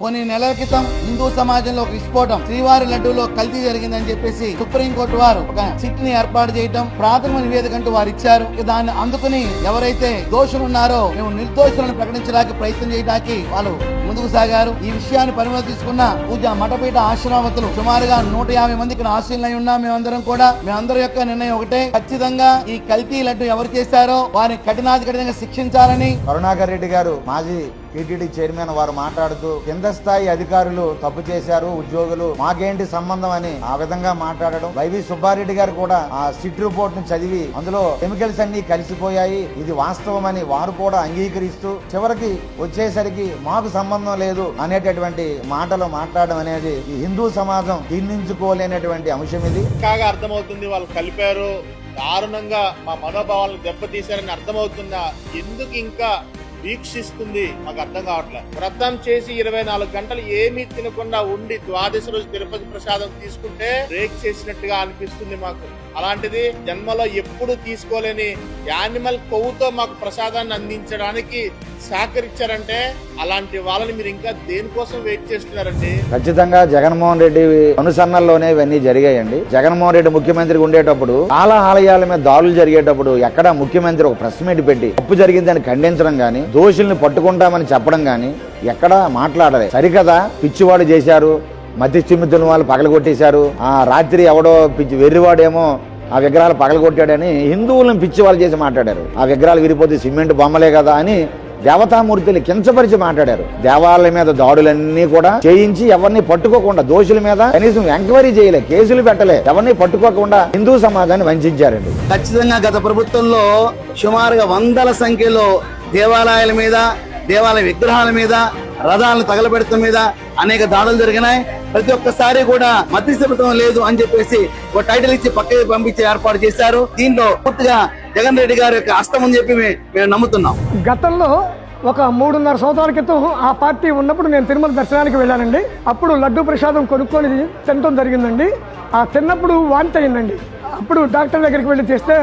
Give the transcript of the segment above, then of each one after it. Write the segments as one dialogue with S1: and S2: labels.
S1: కొన్ని నెలల క్రితం హిందూ సమాజంలో ఒక విస్ఫోటం, శ్రీవారి లడ్డూలో కల్తీ జరిగిందని చెప్పేసి సుప్రీంకోర్టు వారు ఒక సిట్ ని ఏర్పాటు చేయడం, ప్రాథమిక నివేదిక అంటూ వారు ఇచ్చారు. దాన్ని అందుకుని ఎవరైతే దోషులు ఉన్నారో మేము నిర్దోషులను ప్రకటించడానికి ప్రయత్నం చేయడానికి వాళ్ళు ముందుకు సాగారు. ఈ విషయాన్ని పరిగణలోకి తీసుకున్న పూజ మఠపీఠ ఆశ్రమవతులు సుమారుగా 150 మందికి ఆశీనులై ఉన్నాం. మేమందరం యొక్క నిర్ణయం ఒకటే, ఖచ్చితంగా ఈ కల్తీ లడ్డు ఎవరు చేశారో వారిని కఠినంగా శిక్షించాలని.
S2: కరుణాకర్ రెడ్డి గారు మాజీ టీటీడీ చైర్మన్ వారు మాట్లాడుతూ కింద స్థాయి అధికారులు తప్పు చేశారు, ఉద్యోగులు మాకేంటి సంబంధం అని ఆ విధంగా మాట్లాడడం. వైవి సుబ్బారెడ్డి గారు కూడా ఆ సిట్ రిపోర్ట్ ను చదివి అందులో కెమికల్స్ అన్ని కలిసిపోయాయి, ఇది వాస్తవమని వారు కూడా అంగీకరిస్తూ చివరికి వచ్చేసరికి మాకు సంబంధం లేదు అనేటటువంటి మాటలు మాట్లాడడం అనేది ఈ హిందూ సమాజం జీర్ణించుకోలేనటువంటి అంశం. ఇది
S3: కాగా అర్థమవుతుంది, వాళ్ళు కలిపారు, దారుణంగా మా మనోభావాలను దెబ్బతీశారని అర్థమవుతుందా? ఎందుకు ఇంకా వీక్షిస్తుంది మాకు అర్థం కావట్లేదు. వ్రతం చేసి 24 గంటలు ఏమీ తినకుండా ఉండి ద్వాదశి రోజు తిరుపతి ప్రసాదం తీసుకుంటే బ్రేక్ చేసినట్టుగా అనిపిస్తుంది మాకు. అలాంటిది జన్మలో ఎప్పుడు తీసుకోలేని యానిమల్ కొవ్వుతో మాకు ప్రసాదాన్ని అందించడానికి సహకరించారంటే అలాంటి వాళ్ళని మీరు ఇంకా దేనికోసం వెయిట్ చేస్తున్నారండి?
S2: ఖచ్చితంగా జగన్మోహన్ రెడ్డి అనుసరణలోనే ఇవన్నీ జరిగాయండి. జగన్మోహన్ రెడ్డి ముఖ్యమంత్రిగా ఉండేటప్పుడు చాలా ఆలయాల మీద దాడులు జరిగేటప్పుడు ఎక్కడ ముఖ్యమంత్రి ఒక ప్రెస్ మీట్ పెట్టి తప్పు జరిగిందని ఖండించడం గానీ, దోషుల్ని పట్టుకుంటామని చెప్పడం గానీ ఎక్కడా మాట్లాడలే. సరికదా పిచ్చివాడు చేశారు, మధ్య చిమ్మితున్న వాళ్ళు పగలగొట్టేశారు, ఆ రాత్రి ఎవడో పిచ్చి వెర్రివాడేమో ఆ విగ్రహాలు పగలగొట్టాడని హిందువులను పిచ్చి వాళ్ళు చేసి మాట్లాడారు. ఆ విగ్రహాలు విరిపోతే సిమెంట్ బొమ్మలే కదా అని దేవతామూర్తిని కించపరిచి మాట్లాడారు. దేవాలయం మీద దాడులన్నీ కూడా చేయించి ఎవరిని పట్టుకోకుండా, దోషుల మీద కనీసం ఎంక్వైరీ చేయలే, కేసులు పెట్టలే, ఎవరిని పట్టుకోకుండా హిందూ సమాజాన్ని వంచారండి.
S1: ఖచ్చితంగా గత ప్రభుత్వంలో సుమారుగా వందల సంఖ్యలో దేవాలయాల మీద, దేవాలయ విగ్రహాల మీద, రథాలను తగలబెడతం మీద అనేక దాడులు జరిగినాయి. ప్రతి ఒక్కసారి కూడా మధ్యస్థం లేదు అని చెప్పేసి ఒక టైటిల్ ఇచ్చి పక్కకి పంపించి ఏర్పాటు చేశారు. దీంట్లో పూర్తిగా జగన్ రెడ్డి గారి యొక్క హస్తం అని చెప్పి మేము నమ్ముతున్నాం.
S4: గతంలో ఒక 3.5 సంవత్సరాల క్రితం ఆ పార్టీ ఉన్నప్పుడు నేను తిరుమల దర్శనానికి వెళ్ళానండి. అప్పుడు లడ్డూ ప్రసాదం కొనుక్కొని తినడం జరిగిందండి. ఆ తిన్నప్పుడు వాంతి అయిందండి. అప్పుడు డాక్టర్ దగ్గరికి వెళ్ళి చేస్తే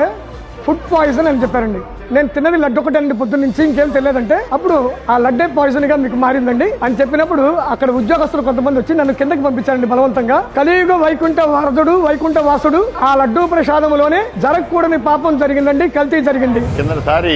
S4: ఫుడ్ పాయిజన్ అని చెప్పారండి. నేను తిన్నది లడ్డు ఒకటండి పొద్దున్న నుంచి, ఇంకేం తెలియదంటే అప్పుడు ఆ లడ్డే పాయిజన్ గా మీకు మారిందండి అని చెప్పినప్పుడు అక్కడ ఉద్యోగస్తులు కొంతమంది వచ్చి నన్ను కిందకి పంపించారండి బలవంతంగా. కలియుగ వైకుంఠ వరదుడు, వైకుంఠ వాసుడు, ఆ లడ్డూ ప్రసాదంలోనే జరగకూడని పాపం జరిగిందండి, కల్తీ జరిగింది.
S5: కిందసారి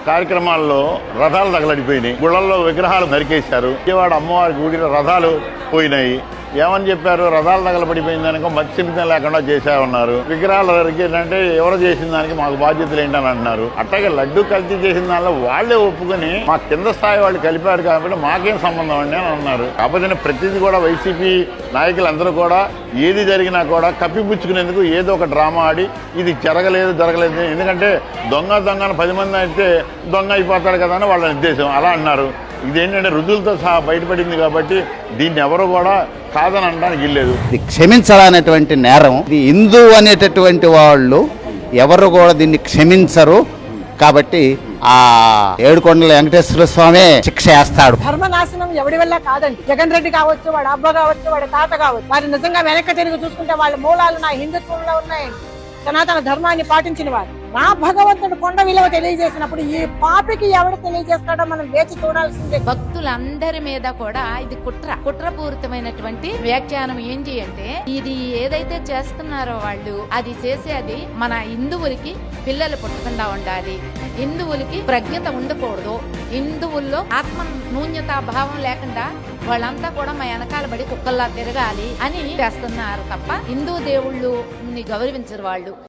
S5: కార్యక్రమాల్లో రథాలు తగలడిపోయినాయి, గుళ్ళల్లో విగ్రహాలు నరికేశారు, విజయవాడ అమ్మవారి గుడిలో రథాలు పోయినాయి. ఏమని చెప్పారు? రథాలు తగలబడిపోయిందనుకో మత్స్యమితం లేకుండా చేశామన్నారు. విగ్రహాలు నరికేదంటే ఎవరు చేసిన దానికి మాకు బాధ్యతలు ఏంటని అంటున్నారు. అట్లాగే లడ్డు కల్తీ చేసిన దానిలో వాళ్లే ఒప్పుకొని మా కింద స్థాయి వాళ్ళు కలిపారు కాబట్టి మాకేం సంబంధం అండి అని అన్నారు. కాకపోతే ప్రతిదీ కూడా వైసీపీ నాయకులందరూ కూడా ఏది జరిగినా కూడా కప్పిపుచ్చుకునేందుకు ఏదో ఒక డ్రామా ఆడి ఇది జరగలేదు. ఎందుకంటే దొంగని 10 మంది అయితే దొంగ అయిపోతాడు కదా అని వాళ్ళ ఉద్దేశం. అలా అన్నారు. ఇదేంటంటే రుజువులతో సహా బయటపడింది కాబట్టి దీన్ని ఎవరు కూడా కాదని అనడానికి ఇల్లేదు.
S6: ఇది క్షమించాలనేటువంటి నేరం. ఇది హిందూ అనేటటువంటి వాళ్ళు ఎవరు కూడా దీన్ని క్షమించరు. కాబట్టి ఆ ఏడుకొండల వెంకటేశ్వర స్వామి శిక్ష వేస్తాడు.
S7: ధర్మనాశనం ఎవడి వల్ల కాదండి. జగన్ రెడ్డి కావచ్చు, వాడి అబ్బ కావచ్చు, వాడి తాత కావచ్చు, వారు నిజంగా వెనక్కి తిరిగి చూసుకుంటే వాళ్ళ మూలాలు నా హిందుత్వంలో ఉన్నాయండి. సనాతన ధర్మాన్ని పాటించిన వారు. నా భగవంతుడు కొండ విలువ తెలియజేసినప్పుడు ఈ పాపికి ఎవడు తెలియజేస్తాడో మనం వేచి చూడాల్సిందే.
S8: భక్తులందరి మీద కూడా ఇది కుట్రపూరితమైనటువంటి వ్యాఖ్యానం ఏంటి అంటే, ఇది ఏదైతే చేస్తున్నారో వాళ్ళు అది చేసేది మన హిందువులకి పిల్లలు పుట్టకుండా ఉండాలి, హిందువులకి ప్రజ్ఞత ఉండకూడదు, హిందువుల్లో ఆత్మ నూన్యతా భావం లేకుండా వాళ్ళంతా కూడా మా వెనకాల పడి కుక్కల్లా తిరగాలి అని చేస్తున్నారు తప్ప హిందూ దేవుళ్ళు గౌరవించరు వాళ్ళు.